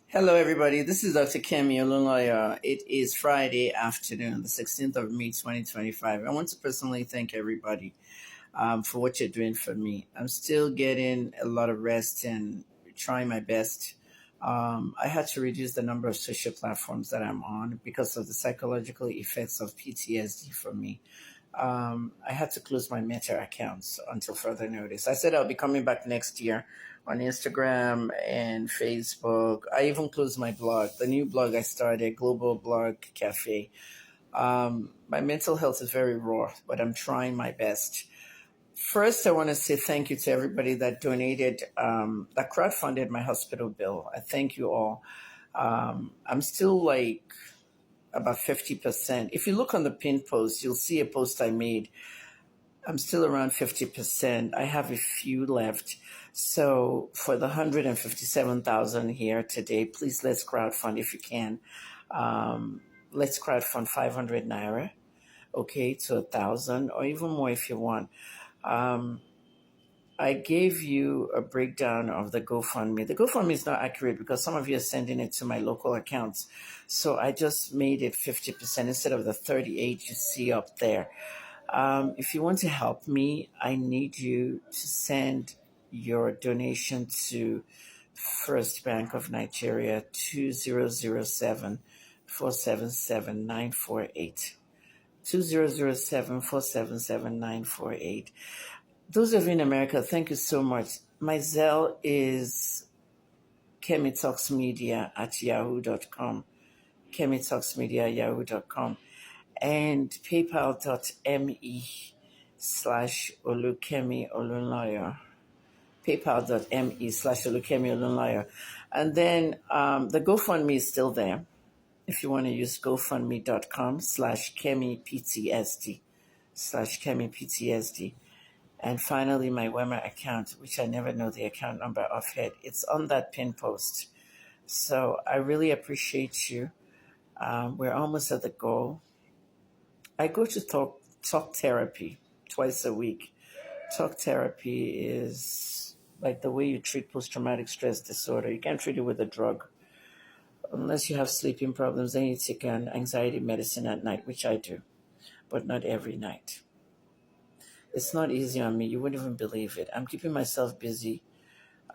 Hello, everybody. This is Dr. Kemi Olunloyo. It is Friday afternoon, the 16th of May, 2025. I want to personally thank everybody for what you're doing for me. I'm still getting a lot of rest and trying my best. I had to reduce the number of social platforms that I'm on because of the psychological effects of PTSD for me. I had to close my Meta accounts until further notice. I said I'll be coming back next year on Instagram and Facebook. I even closed my blog, the new blog I started, Global Blog Cafe. My mental health is very raw, but I'm trying my best. First, I want to say thank you to everybody that donated, that crowdfunded my hospital bill. I thank you all. I'm still like about 50%. If you look on the pin post, you'll see a post I made. I'm still around 50%. I have a few left. So for the 157,000 here today, please let's crowdfund if you can. Let's crowdfund 500 naira, okay, to 1,000 or even more if you want. I gave you a breakdown of the GoFundMe. The GoFundMe is not accurate because some of you are sending it to my local accounts. So I just made it 50% instead of the 38 you see up there. If you want to help me, I need you to send your donation to First Bank of Nigeria 2007 477 948. 2007 477 948. Those of you in America, thank you so much. My Zelle is kemitalksmedia at yahoo.com. kemitalksmedia at yahoo.com. And paypal.me/Olukemi Olunloyo. paypal.me/Olukemi Olunloyo. And then the GoFundMe is still there. If you want to use gofundme.com/KemiPTSD. And finally, my Wema account, which I never know the account number offhand. It's on that pin post. So I really appreciate you. We're almost at the goal. I go to talk therapy twice a week. Talk therapy is like the way you treat post-traumatic stress disorder. You can't treat it with a drug. Unless you have sleeping problems, then you take an anxiety medicine at night, which I do, but not every night. It's not easy on me. You wouldn't even believe it. I'm keeping myself busy,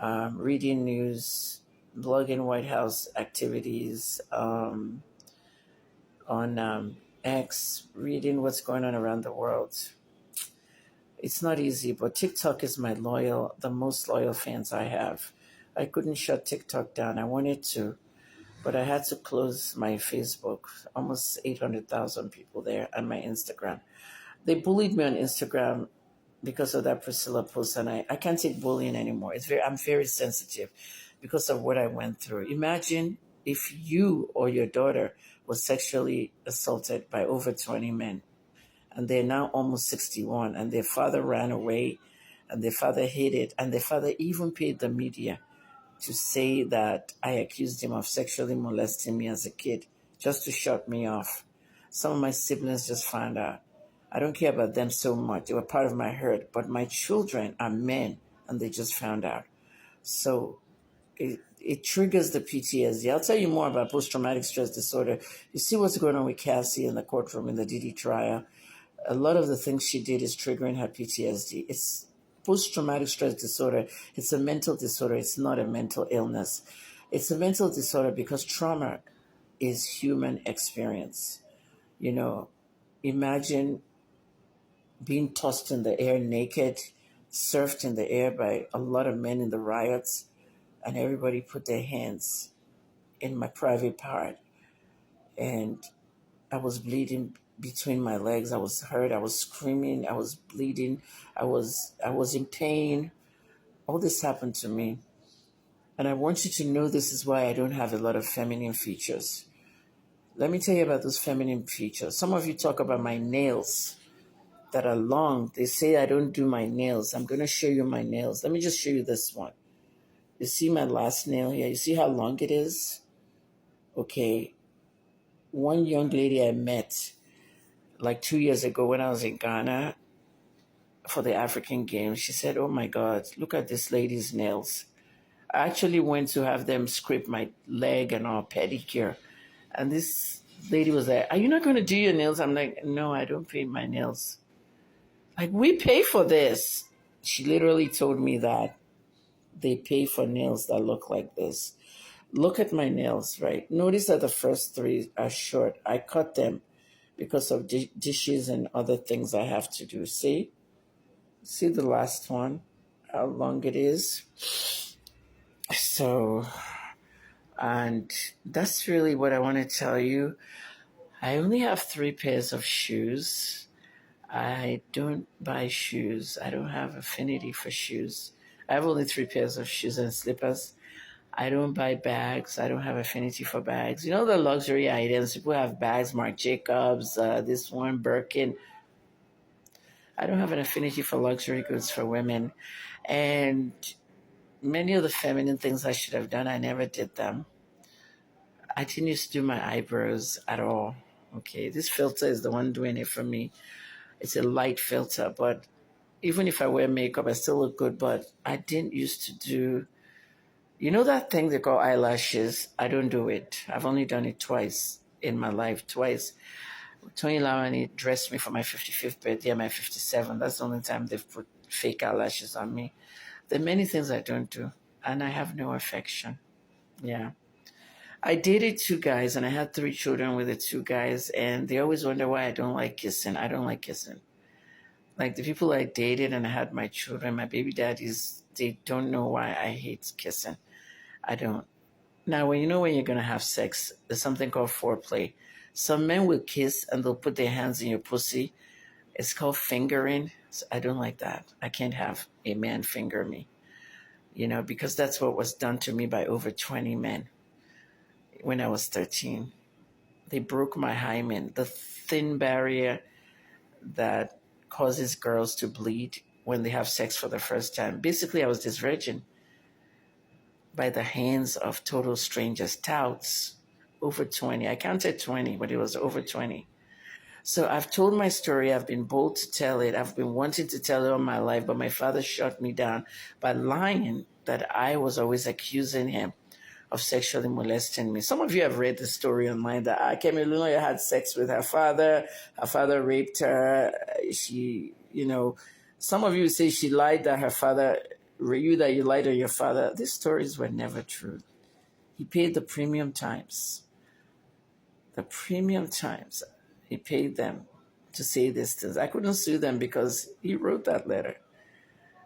reading news, blogging White House activities, on X, reading what's going on around the world. It's not easy, but TikTok is the most loyal fans I have. I couldn't shut TikTok down. I wanted to, but I had to close my Facebook. Almost 800,000 people there, and my Instagram. They bullied me on Instagram because of that Priscilla post, and I can't take bullying anymore. I'm very sensitive because of what I went through. Imagine if you or your daughter was sexually assaulted by over 20 men, and they're now almost 61, and their father ran away, and their father hid it, and their father even paid the media to say that I accused him of sexually molesting me as a kid, just to shut me off. Some of my siblings just found out. I don't care about them so much. They were part of my hurt, but my children are men, and they just found out. So it triggers the PTSD. I'll tell you more about post-traumatic stress disorder. You see what's going on with Cassie in the courtroom in the Diddy trial. A lot of the things she did is triggering her PTSD. It's post-traumatic stress disorder. It's a mental disorder. It's not a mental illness. It's a mental disorder because trauma is human experience. You know, imagine being tossed in the air naked, surfed in the air by a lot of men in the riots, and everybody put their hands in my private part. And I was bleeding between my legs. I was hurt. I was screaming. I was bleeding. I was in pain. All this happened to me. And I want you to know this is why I don't have a lot of feminine features. Let me tell you about those feminine features. Some of you talk about my nails that are long. They say I don't do my nails. I'm going to show you my nails. Let me just show you this one. You see my last nail here? You see how long it is? Okay. One young lady I met like 2 years ago when I was in Ghana for the African Games, she said, "Oh my God, look at this lady's nails." I actually went to have them scrape my leg and all, pedicure. And this lady was like, "Are you not going to do your nails?" I'm like, "No, I don't paint my nails. Like, we pay for this." She literally told me that they pay for nails that look like this. Look at my nails, right? Notice that the first three are short. I cut them because of dishes and other things I have to do. See the last one, how long it is. So, and that's really what I want to tell you. I only have 3 pairs of shoes. I don't buy shoes. I don't have affinity for shoes. I have only 3 pairs of shoes and slippers. I don't buy bags. I don't have affinity for bags. You know the luxury items? People have bags, Marc Jacobs, this one, Birkin. I don't have an affinity for luxury goods for women. And many of the feminine things I should have done, I never did them. I didn't used to do my eyebrows at all. Okay, this filter is the one doing it for me. It's a light filter, but even if I wear makeup, I still look good. But I didn't used to do, you know that thing they call eyelashes? I don't do it. I've only done it twice in my life, twice. Tony Lawani dressed me for my 55th birthday and my 57th. That's the only time they've put fake eyelashes on me. There are many things I don't do, and I have no affection. Yeah. I dated 2 guys, and I had 3 children with the 2 guys, and they always wonder why I don't like kissing. I don't like kissing. Like the people I dated and I had my children, my baby daddies, they don't know why I hate kissing. I don't. Now, when you're going to have sex, there's something called foreplay. Some men will kiss and they'll put their hands in your pussy. It's called fingering. So I don't like that. I can't have a man finger me, because that's what was done to me by over 20 men when I was 13. They broke my hymen, the thin barrier that causes girls to bleed when they have sex for the first time. Basically, I was this virgin by the hands of total strangers, touts, over 20. I counted 20, but it was over 20. So I've told my story. I've been bold to tell it. I've been wanting to tell it all my life, but my father shut me down by lying that I was always accusing him of sexually molesting me. Some of you have read the story online that Kemi Lunoya had sex with her father raped her. Some of you say she lied that her father, that you lied on your father. These stories were never true. He paid the premium times. The premium times. He paid them to say these things. I couldn't sue them because he wrote that letter.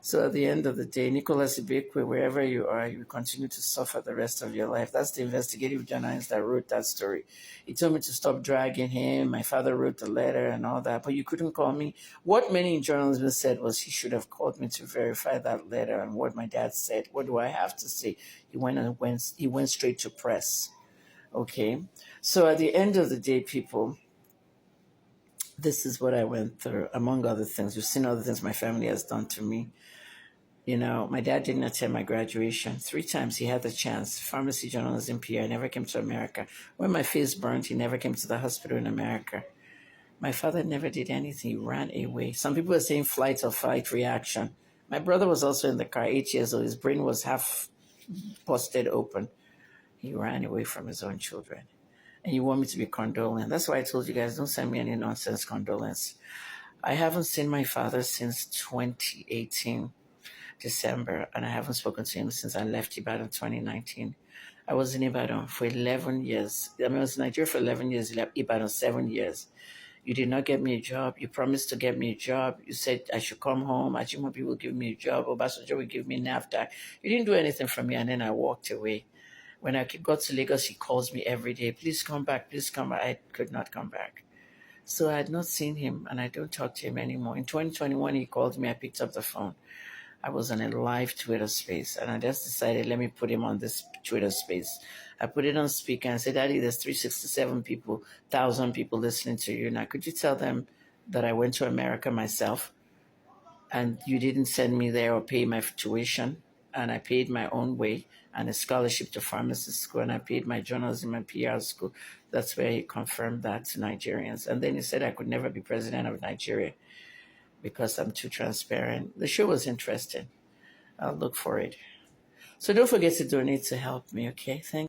So at the end of the day, Nicholas Ibekwe, wherever you are, you continue to suffer the rest of your life. That's the investigative journalist that wrote that story. He told me to stop dragging him. My father wrote the letter and all that, but you couldn't call me. What many in journalism said was he should have called me to verify that letter and what my dad said. What do I have to say? He went straight to press. Okay. So at the end of the day, people, this is what I went through, among other things. You've seen other things my family has done to me. My dad didn't attend my graduation. 3 times he had the chance. Pharmacy, journalism, PR, never came to America. When my face burned, he never came to the hospital in America. My father never did anything. He ran away. Some people are saying flight or fight reaction. My brother was also in the car, 8 years old. His brain was half busted open. He ran away from his own children. And you want me to be condolent. That's why I told you guys, don't send me any nonsense condolence. I haven't seen my father since 2018. December, and I haven't spoken to him since I left Ibadan 2019. I was in Ibadan for 11 years. I was in Nigeria for 11 years, Ibadan 7 years. You did not get me a job. You promised to get me a job. You said I should come home. Ajimobi will give me a job. Obasanjo will give me NAFTA. You didn't do anything for me, and then I walked away. When I got to Lagos, he calls me every day. Please come back. Please come back. I could not come back. So I had not seen him, and I don't talk to him anymore. In 2021, he called me. I picked up the phone. I was on a live Twitter space, and I just decided, let me put him on this Twitter space. I put it on speaker and said, Daddy, there's 367,000 people listening to you. Now, could you tell them that I went to America myself, and you didn't send me there or pay my tuition, and I paid my own way, and a scholarship to pharmacy school, and I paid my journalism and PR school. That's where he confirmed that to Nigerians. And then he said I could never be president of Nigeria because I'm too transparent. The show was interesting. I'll look for it. So don't forget to donate to help me, okay? Thank